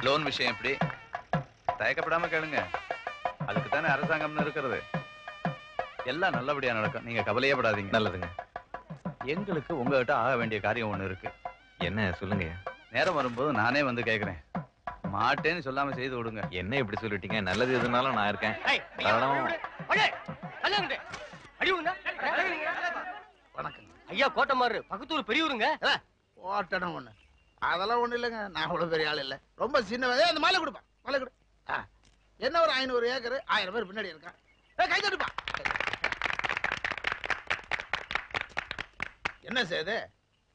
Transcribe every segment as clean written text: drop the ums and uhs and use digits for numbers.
Loan விஷயம் எப்படி? தயக்கப்படாம கேளுங்க. அதுக்கு தானே அரசாங்கம்னு இருக்கிறது. எல்லாம் நல்லபடியா நடக்கும். நீங்க கவலையே படாதீங்க. நல்லதுங்க. எங்களுக்கு உங்ககிட்ட ஆக வேண்டிய காரியம் ஒண்ணு இருக்கு. என்ன சொல்லுங்க. நேரம் வரும்போது நானே வந்து கேக்குறேன். மாட்டேன்னு சொல்லாம செய்து விடுங்க. என்ன இப்படி சொல்லிட்டீங்க? நல்லது எதுனாலும் நான் இருக்கேன். வணக்கம் ஐயா. கோட்டமாரு பக்கத்தூர் பெரியவருங்க. ஓட்டணும் ஒண்ணு அதெல்லாம் ஒண்ணு இல்லைங்க. நான் அவ்வளவு பெரிய ஆள் இல்ல. ரொம்ப சின்ன அந்த மாலை கொடுப்பேன். மாலை கொடு. என்ன ஒரு 500 ஏக்கர் 1000 பேர் பின்னாடி இருக்கான். கை தட்டுப்பா. என்ன செய்யுது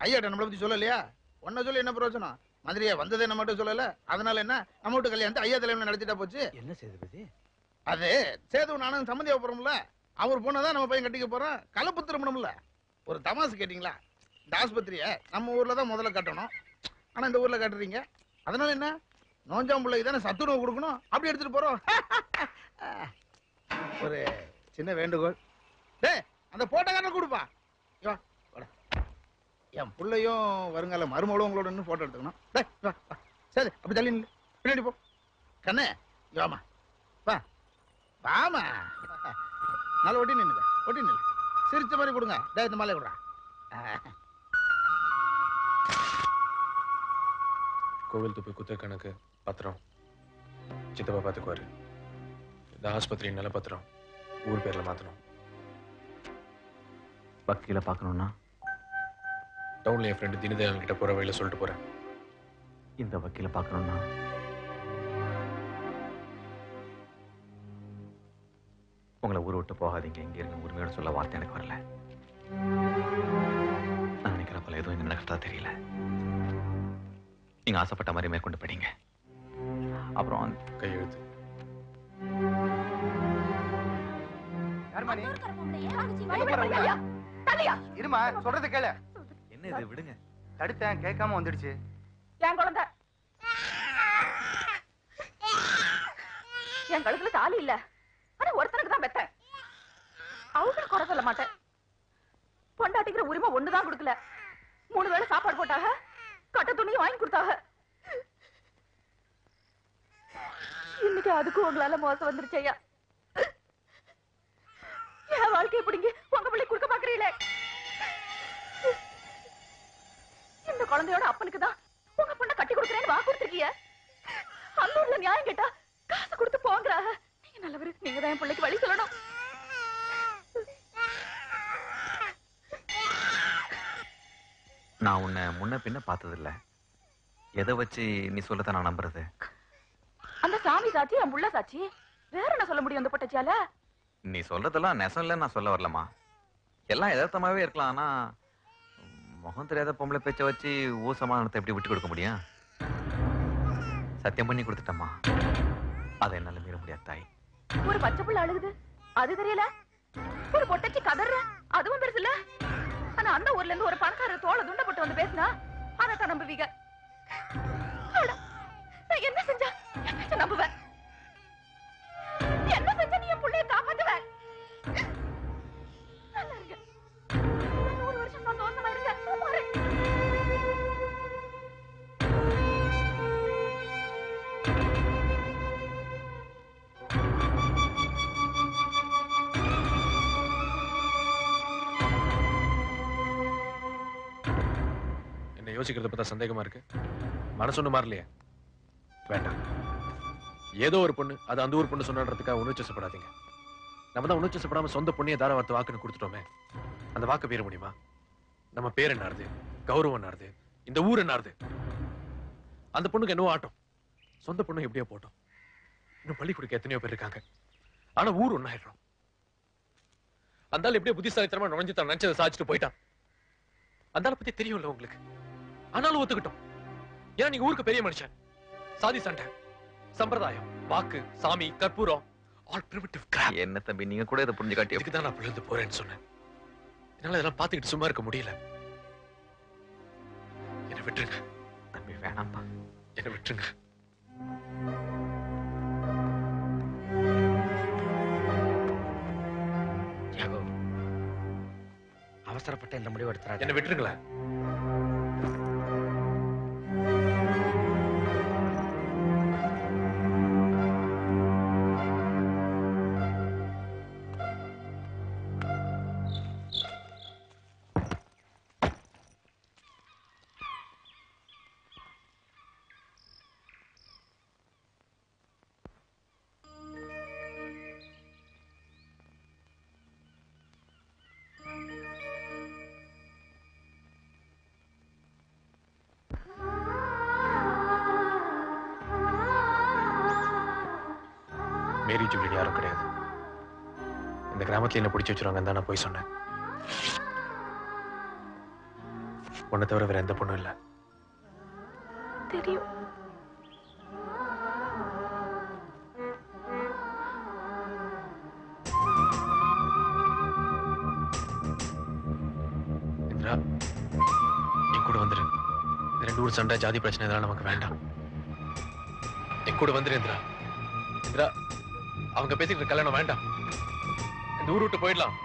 ஐயாட்ட நம்மளை பத்தி சொல்லலையா? ஒன்ன சொல்லி என்ன பிரயோஜனம்? மதுரையா வந்ததே நம்ம மட்டும் சொல்லல. அதனால என்ன நம்ம வீட்டு கல்யாணத்தை ஐயா தலைவனை நடத்திட்டா போச்சு. என்ன செய்து அது சேது நானும் சம்மந்தியா போறோம்ல. அவர் பொண்ணதான் நம்ம பையன் கட்டிக்க போறோம். கலப்பு திருமணம்ல. ஒரு தமாசு கேட்டீங்களா? இந்த ஆஸ்பத்திரிய நம்ம ஊர்ல தான் முதல்ல கட்டணும். ஆனா இந்த ஊர்ல கட்டுறீங்க. அதனால என்ன நோஞ்சாம்புள்ளைக்கு தானே சத்துணவு கொடுக்கணும். அப்படி எடுத்துட்டு போறோம். ஒரு சின்ன வேண்டுகோள். அந்த போட்டோக்காரனை கொடுப்பா. என் பிள்ளையும் வருங்கால மருமகளும் உங்களோட இன்னும் போட்டோ எடுத்துக்கணும். சரி அப்படி தள்ளி நில்லு. பின்னாடி போ. கண்ணே வாமா. வா வாமா. நல்லா ஒட்டி நின்னுங்க. ஒட்டி நில்லு. சிரிச்ச மாதிரி கொடுங்க. இந்த மாலை கொடுறா. கோவில் துப்பு குத்த கணக்கு பத்திரம் சித்தப்பா பார்த்துக்குவாரு. இந்த ஆஸ்பத்திரி நில பத்திரம் ஊர் பேர்ல மாத்தணும். வக்கீல பார்க்கணும்னா டவுன்ல என் ஃப்ரெண்டு தினதயாளன் கிட்ட போற வழியில சொல்லிட்டு போறேன். இந்த வக்கீல பார்க்கணும்னா உங்களை ஊரை விட்டு போகாதீங்க. இங்க இருங்க. உரிமையோட சொல்ல வார்த்தை எனக்கு வரல. நான் நினைக்கிற போல எதுவும் இங்க நடக்கிறதா தெரியல. நீங்க ஆசைப்பட்ட மாதிரி மேற்கொண்டு படிங்க. அப்புறம் கையெழுத்து. இருமா சொல்றது கேளு. என்ன இது? விடுங்க. தடுத்தேன் கேட்காம வந்துடுச்சு. என் குழந்தை என் கழுத்துல தாலி இல்ல. ஆனா ஒருத்தனுக்கு தான் பெத்தேன். அவங்களுக்கு குறை சொல்ல மாட்டேன். பொண்டாட்டிக்கிற உரிமை ஒண்ணுதான் கொடுக்கல. 3 வேளை சாப்பாடு போட்டாக. கட்ட துணியும் வாங்கி கொடுத்தாக. இன்னைக்கு அதுக்கும் உங்களால மோசம் வந்துருச்சு ஐயா. என் வாழ்க்கை எப்படிங்க உங்க பிள்ளை குடுக்க பாக்குறீங்களே? இந்த குழந்தையோட அப்பனுக்கு தான் உங்க பொண்ணை கட்டி கொடுக்குறேன்னு வாக்கு கொடுத்துருக்கீங்க. அந்த ஊர்ல நியாயம் கேட்டா காசு கொடுத்து போங்கிறாங்க. நீங்க நல்லவரு. நீங்க தான் என் பிள்ளைக்கு வழி சொல்லணும். நான் உன்னை முன்ன பின்ன பார்த்ததில்ல. எதை வச்சு நீ சொல்லத நான் நம்புறது? அந்த சாமி சாட்சி என் புள்ள சாட்சி. வேற என்ன சொல்ல முடியும் அந்த பொட்டச்சியால? நீ சொல்றதெல்லாம் நெசம் இல்லைன்னு நான் சொல்ல வரலமா. எல்லாம் யதார்த்தமாவே இருக்கலாம். ஆனா முகம் தெரியாத பொம்பளை பேச்ச வச்சு ஊர் சமாதானத்தை எப்படி விட்டு கொடுக்க முடியும்? சத்தியம் பண்ணி கொடுத்துட்டம்மா. அதை என்னால மீற முடியாது தாய். ஒரு பச்சை புள்ள அழுகுது அது தெரியல. ஒரு பொட்டச்சி கதற அதுவும் பெருசு இல்ல. ஆனா அந்த ஊர்ல இருந்து ஒரு பணக்காரர் தோலை துண்டப்பட்டு வந்து பேசினா அதைத்தான் நம்புவீங்க. நான் என்ன செஞ்சா என்ன நம்புவேன்? என்ன செஞ்சா நீ என் பிள்ளைய காப்பாத்துவேன்? நல்லா இருங்க. 100 வருஷம் சந்தோஷமா இருங்க. என்ன யோசிக்கிறத பார்த்தா சந்தேகமா இருக்கு. மனசு ஒண்ணு மாறலையே. வேண்டாம். ஏதோ ஒரு பொண்ணு அது அந்த ஊர் பொண்ணு சொன்னதுக்காக உணர்ச்சிப்படாதீங்க. நம்ம தான் உணர்ச்சிப்படாம சொந்த பொண்ணைய தாராவார்த்த வாக்குன்னு கொடுத்துட்டோமே. அந்த வாக்கு பேர முடியுமா? நம்ம பேர் என்ன ஆறுது? கௌரவம் என்ன ஆறுது? இந்த ஊர் என்ன ஆறுது? அந்த பொண்ணுக்கு என்னவோ ஆட்டம். சொந்த பொண்ணு எப்படியோ போட்டோம். இன்னும் பள்ளி கொடுக்க எத்தனையோ பேர் இருக்காங்க. ஆனா ஊர் ஒன்னாயிடும். அந்த ஆள் எப்படியோ புத்திசாலித்தனமா நுழைஞ்சு தான் நினைச்சதை சாதிச்சுட்டு போயிட்டான். அந்த ஆளை பத்தி தெரியும்ல உங்களுக்கு. ஆனாலும் ஒத்துக்கிட்டோம். ஏன்னா நீங்க ஊருக்கு பெரிய மனுஷன். சாதி சண்டை, சம்பிரதாயம், வாக்கு, சாமி, கற்பூரம், ஆல் பிரிமிட்டிவ் கிராப். என்ன தம்பி நீங்க கூட இதை புரிஞ்சு காட்டி. இதுக்கு தான் நான் பிள்ளை போறேன்னு சொன்னேன். என்னால இதெல்லாம் பார்த்துக்கிட்டு சும்மா இருக்க முடியல. என்ன விட்டுருங்க தம்பி. வேணாம்பா, என்ன விட்டுருங்க. அவசரப்பட்ட இந்த முடிவு எடுத்துறாரு. என்ன விட்டுருங்களேன். மேரி ஜூலியன் யாரும் கிடையாது. இந்த கிராமத்துல என்ன பிடிச்சி வச்சிருவாங்கன்னு தான் நான் போய் சொன்னேன். உன்னை தவிர வேற எந்த பொண்ணும் இல்லை. தெரியும். இந்திரா, என் கூட வந்துரு. இந்த 2 ஊர் சண்டை, ஜாதி பிரச்சனை இதெல்லாம் நமக்கு வேண்டாம். என் கூட வந்துரு இந்திரா. இந்திரா, அவங்க பேசிக்கிற கல்யாணம் வேண்டாம். இந்த ஊர் விட்டு போயிடலாம்.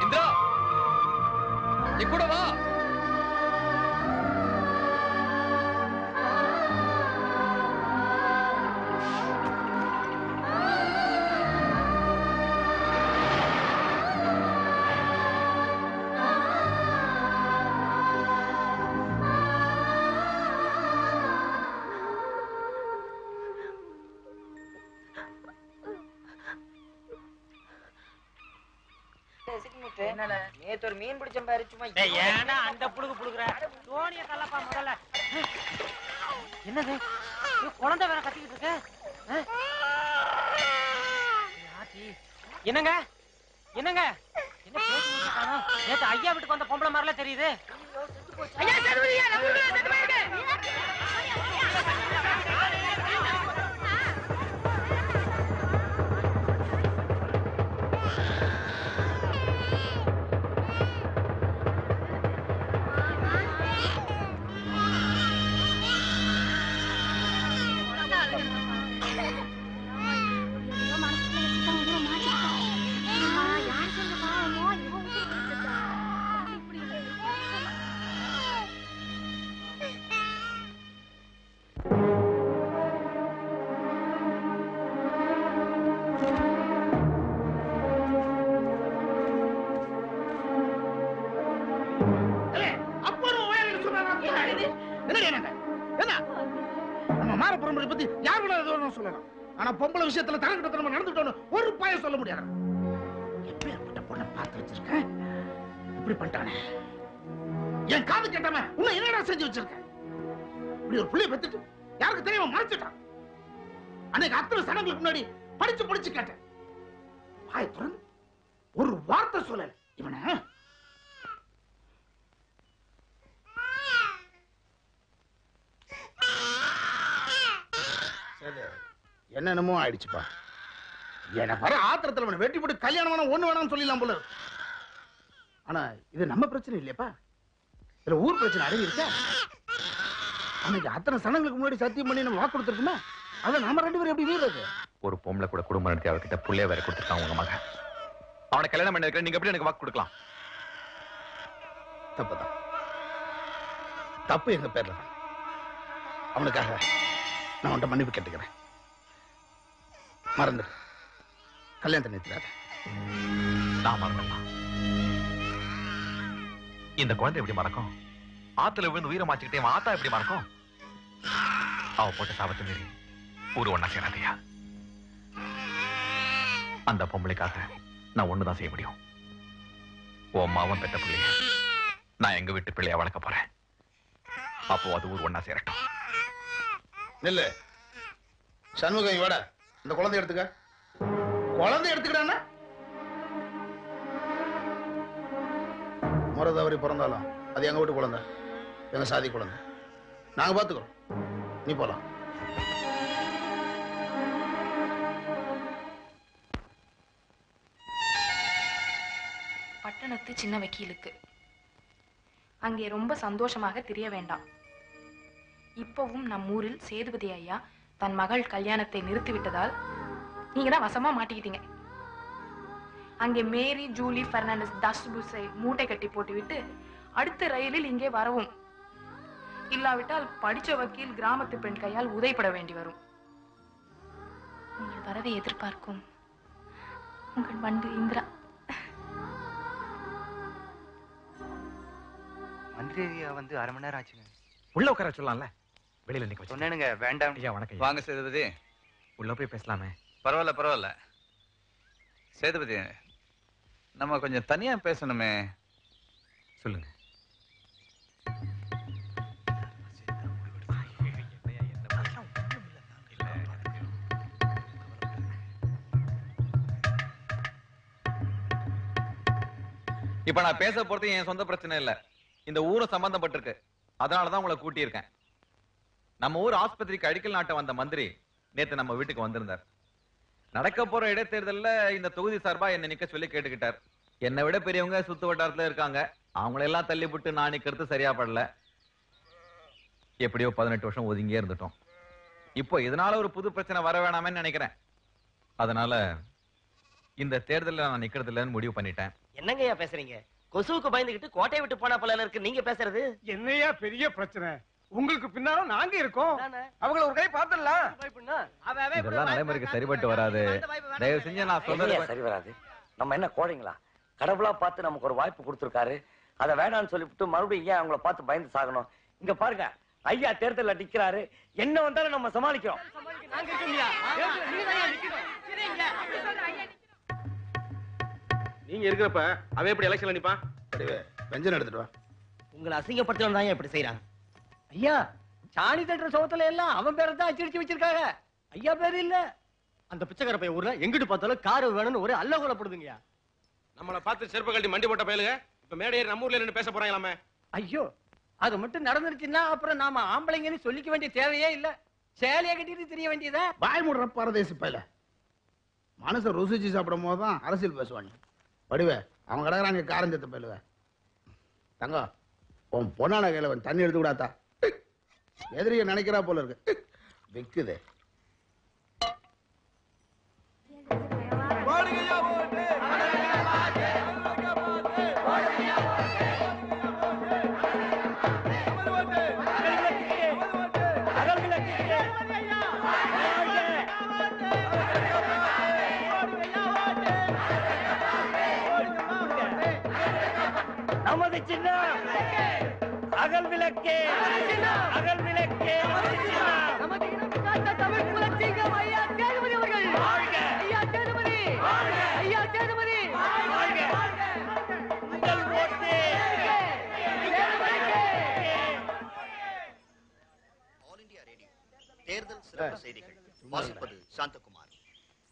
இந்திரா, என் கூட வா. நேத்து ஒரு மீன் பிடிச்ச பாரு சும்மா. ஏன்னா அந்த புழுகு புழுகுற தோனிய தள்ளப்பா முதல்ல. என்னது குழந்தை வேற கத்திக்கிட்டு இருக்கு. என்னங்க என்னங்க என்ன பேசி காணோம்? நேத்து ஐயா வீட்டுக்கு வந்த பொம்பளை மாதிரிலாம் தெரியுது. பத்தி யார் வேணாலும் சொல்லலாம். ஆனா பொம்பளை விஷயத்துல தரங்கிட்ட நம்ம நடந்துட்டோம்னு ஒரு பாய சொல்ல முடியாது. எப்பேற்பட்ட பொண்ணை பார்த்து வச்சிருக்கேன், இப்படி பண்ணிட்டானே. என் காது கேட்டாம உன்னை என்னடா செஞ்சு வச்சிருக்கேன்? இப்படி ஒரு புள்ளைய பெத்துட்டு யாருக்கு தெரியாம மறைச்சிட்டான். அன்னைக்கு அத்தனை சடங்குக்கு முன்னாடி படிச்சு படிச்சு கேட்டேன். வாய் திறந்து ஒரு வார்த்தை சொல்லல. இவனை என்னென்னமோ ஆயிடுச்சுப்பா. எனக்கு வர ஆத்திரத்துல அவனை வெட்டி போட்டு கல்யாணம் வேணாம் ஒண்ணு வேணாம்னு சொல்லிடலாம் போல. ஆனா இது நம்ம பிரச்சனை இல்லையாப்பா, இதுல ஊர் பிரச்சனை அடங்கி இருக்கா. அன்னைக்கு அத்தனை சனங்களுக்கு முன்னாடி சத்தியம் பண்ணி நம்ம வாக்கு கொடுத்துருக்குமே, அதை நாம 2 பேரும் எப்படி வீடுறது? ஒரு பொம்பளை கூட குடும்பம் நடத்தி அவர்கிட்ட புள்ளைய வேற கொடுத்துருக்காங்க உங்க மகன். அவனை கல்யாணம் பண்ணி வைக்கிறேன், நீங்க எப்படி எனக்கு வாக்கு கொடுக்கலாம்? தப்புதான், தப்பு எங்க பேர்ல தான். அவனுக்காக நான் உன்ட்ட மன்னிப்பு கேட்டுக்கிறேன். மறந்து கல்யாணத்தை நிறுத்திடாத. நான் மறந்துடலாம். இந்த குழந்தை எப்படி மறக்கும்? ஆத்துல விழுந்து உயிரை மாச்சுக்கிட்டே ஆத்தா எப்படி மறக்கும்? அவ போட்ட சாபத்தை மீறி ஊரு ஒன்னா சேராதையா. அந்த பொம்பளைக்காக நான் ஒண்ணுதான் செய்ய முடியும். உன் அம்மாவும் பெத்த பிள்ளைய நான் எங்க வீட்டு பிள்ளைய வளர்க்க போறேன். அப்போ அது ஊர் ஒன்னா சேரட்டும். நெல்லு சண்முகம், வாடா இந்த குழந்தை எடுத்துக்க. குழந்தை எடுத்துக்கிட்டான்னா முறை தவறி பிறந்தாலும் அது எங்க வீட்டு குழந்தை, எங்க சாதி குழந்தை. நாங்க பாத்துக்கிறோம், நீ போலாம். பட்டணத்து சின்ன வக்கீலுக்கு அங்கே ரொம்ப சந்தோஷமாக தெரிய வேண்டாம். இப்பவும் நம் ஊரில் சேதுபதி ஐயா தன் மகள் கல்யாணத்தை நிறுத்திவிட்டதால் நீங்க தான் வசமா மாட்டிக்கிட்டீங்க. அங்கே மேரி ஜூலி பெர்னாண்டஸ் தஸ்புஸை மூட்டை கட்டி போட்டுவிட்டு அடுத்த ரயிலில் இங்கே வரவும். இல்லாவிட்டால் படிச்ச வக்கீல் கிராமத்து பெண் கையால் உதைப்பட வேண்டி வரும். உங்கள் வரவை எதிர்பார்க்கும் உங்கள் வண்டு இந்திரா. மந்திரியா வந்து 1/2 மணி நேரம் ஆச்சுங்க. உள்ள உட்கார சொல்லலாம்ல, வெளியில நிக்க வச்சு. சொன்னேனுங்க வேண்டாம். ஐயா வணக்கம். வாங்க சேதுபதி. உள்ள போய் பேசலாமே. பரவாயில்ல பரவாயில்ல. சேதுபதி, நம்ம கொஞ்சம் தனியா பேசணுமே. சொல்லுங்க. இப்ப நான் பேச போறது என் சொந்த பிரச்சனை இல்ல, இந்த ஊரும் சம்பந்தப்பட்டிருக்கு. அதனாலதான் உங்களை கூட்டியிருக்கேன். நம்ம ஊர் ஆஸ்பத்திரிக்கு அடிக்கல் நாட்ட வந்த மந்திரி நேத்து நம்ம வீட்டுக்கு வந்திருந்தார். நடக்க போற இடைத்தேர்தல்ல இந்த தொகுதி சார்பா என்ன நிக்க சொல்லி கேட்டுக்கிட்டார். என்னை விட பெரியவங்க சுத்து வட்டாரத்துல இருக்காங்க, அவங்களெல்லாம் தள்ளி விட்டு நான் நிக்கிறது சரியா படல. எப்படியோ 18 வருஷம் ஒதுங்கியே இருந்துட்டோம். இப்போ இதனால ஒரு புது பிரச்சனை வர வேணாமேன்னு நினைக்கிறேன். அதனால இந்த தேர்தலில் நான் நிக்கிறது இல்லைன்னு முடிவு பண்ணிட்டேன். என்னங்கய்யா பேசுறீங்க? கொசுவுக்கு பயந்துகிட்டு கோட்டையை விட்டு போனா போல இருக்கு நீங்க பேசுறது. என்னையா பெரிய பிரச்சனை? உங்களுக்கு பின்னாலும் நாங்க இருக்கோம். அவங்கள ஒரு கை பார்த்தலாம். இதெல்லாம் நடைமுறைக்கு சரிபட்டு வராது. தயவு செஞ்சு நான் சொல்றது சரி வராது. நம்ம என்ன கோழைங்களா? கடவுளா பார்த்து நமக்கு ஒரு வாய்ப்பு கொடுத்திருக்காரு. அதை வேணாம்னு சொல்லிவிட்டு மறுபடியும் ஏன் அவங்கள பார்த்து பயந்து சாகணும்? இங்க பாருங்க, ஐயா தேர்தலில் நிக்கிறாரு. என்ன வந்தாலும் நம்ம சமாளிக்கிறோம். நீங்க இருக்கிறப்ப அவன் எப்படி எலெக்ஷன்ல நிப்பான்? பெஞ்சன் எடுத்துட்டு வா. உங்களை அசிங்கப்படுத்தணும் தான் இப்படி செய்யறாங்க. ஐயா சாணி தட்டுற சோத்துல எல்லாம் அவன் பேரை தான் அச்சிடிச்சு வச்சிருக்காங்க. ஐயா பேரு இல்ல. அந்த பிச்சைக்கார பையன் ஊர்ல எங்கிட்டு பார்த்தாலும் கார் வேணும்னு ஒரே அல்லகோலப்படுதுங்கயா. நம்மள பார்த்து செருப்பு கழட்டி மண்டி போட்ட பயலுங்க இப்ப மேடை ஏறி நம்ம ஊர்ல நின்னு பேச போறாங்களாமே. ஐயோ அது மட்டும் நடந்துருச்சுன்னா அப்புறம் நாம ஆம்பளைங்கன்னு சொல்லிக்க வேண்டிய தேவையே இல்ல. சேலையை கட்டிட்டு தெரிய வேண்டியதா? பாய் முடுற பரதேசி பையில மனசை ருசிச்சு சாப்பிடும் போதுதான் அரசியல் பேசுவாங்க. வடிவே அவன் கிடக்குறாங்க காரஞ்சத்தை பயிலுவ. தங்கம் உன் பொண்ணான கையில தண்ணி எடுத்து கூடாத்தா. எதிரிய நினைக்கிறா போல இருக்கு. விக்குது. நமது சின்ன அகல் விளக்கே, அகல் விளக்கே நமது இனம் காத்த தமிழ் குலச்சிங்கம் ஐயா சேதுபதி அவர்கள் வாழ்க. ஐயா சேதுபதி வாழ்க. ஐயா சேதுபதி வாழ்க. உங்கள் ஓட்டு சேதுபதிக்கு. ஆல் இந்தியா ரேடியோ தேர்தல் சிறப்பு செய்திகள் வாசிப்பது சாந்தகுமார்.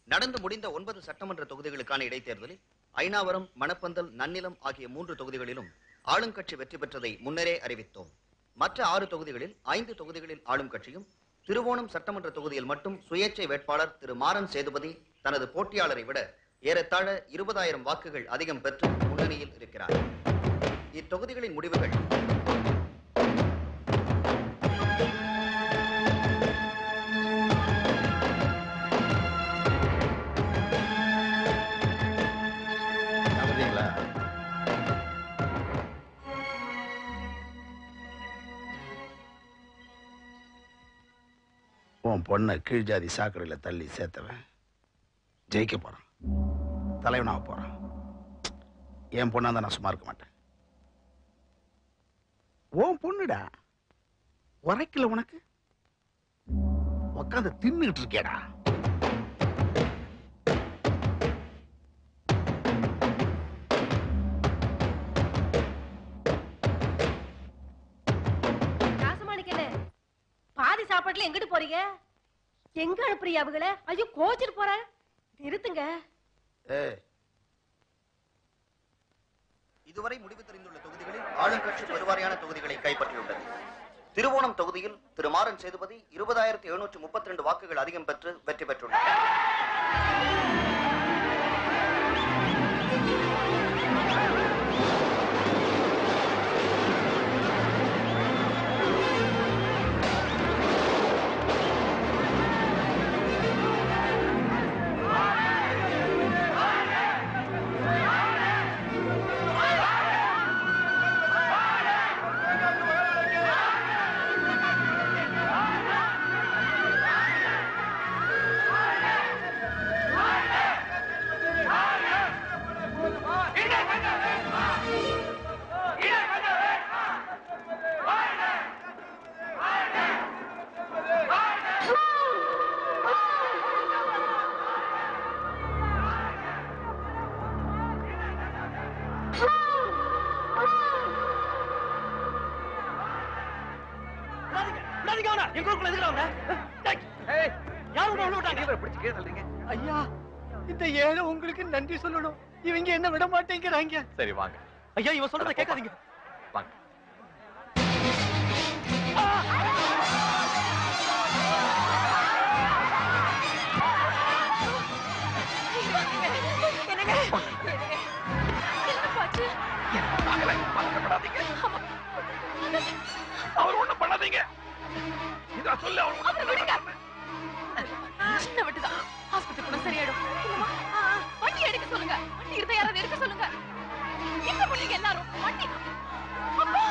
நடந்து முடிந்த 9 சட்டமன்ற தொகுதிகளுக்கான இடைத்தேர்தலில் ஐனாவரம், மணப்பந்தல், நன்னிலம் ஆகிய 3 தொகுதிகளிலும் ஆளுங்கட்சி வெற்றி பெற்றதை முன்னரே அறிவித்தோம். மற்ற 6 தொகுதிகளில் 5 தொகுதிகளில் ஆளும் கட்சியும், திருவோணம் சட்டமன்ற தொகுதியில் மட்டும் சுயேட்சை வேட்பாளர் திரு மாறன் சேதுபதி தனது போட்டியாளரை விட ஏறத்தாழ 20,000 வாக்குகள் அதிகம் பெற்று முன்னணியில் இருக்கிறார். இத்தொகுதிகளின் முடிவுகள் உன் பொண்ணை கீழ் ஜாதி சாக்கடையில் தள்ளி சேர்த்தவன் ஜெயிக்க போறான், தலைவனாக போறான். என் பொண்ணா தான் நான் சும்மா இருக்க மாட்டேன். உன் பொண்ணுடா, உரைக்கல உனக்கு? உக்காந்து தின்னுகிட்டு இருக்கேடா. பாதி சாப்பாட்டுல எங்கிட்டு போறீங்க? எங்க அனுப்புறீங்க அவங்கள? ஐயோ கோச்சிட்டு போற. நிறுத்துங்க. இதுவரை முடிவு தெரிந்துள்ள தொகுதிகளில் ஆளுங்கட்சி பெருவாரியான தொகுதிகளை கைப்பற்றியுள்ளது. திருவோணம் தொகுதியில் திரு மாறன் சேதுபதி 20,732 வாக்குகள் அதிகம் பெற்று வெற்றி பெற்றுள்ளார். ஐயா இந்த ஏழை உங்களுக்கு நன்றி சொல்லணும். இவங்க என்ன விட மாட்டேங்கிறாங்க. சரி வாங்க, ஐயா இவன் சொல்றத கேட்காதீங்க. வாங்க. அவர் ஒண்ணும் பண்ணாதீங்க. இத சொல்லு, அவர் ஒண்ணும் விடுங்க. சின்ன வெட்டுதான். ஆஸ்பத்திரி கூட சரியாயிடும். இல்லம்மா, வண்டி எடுக்க சொல்லுங்க. வண்டி இருந்தா யாராவது எடுக்க சொல்லுங்க. என்ன பண்ணுவீங்க எல்லாரும்? வண்டி. அப்பா.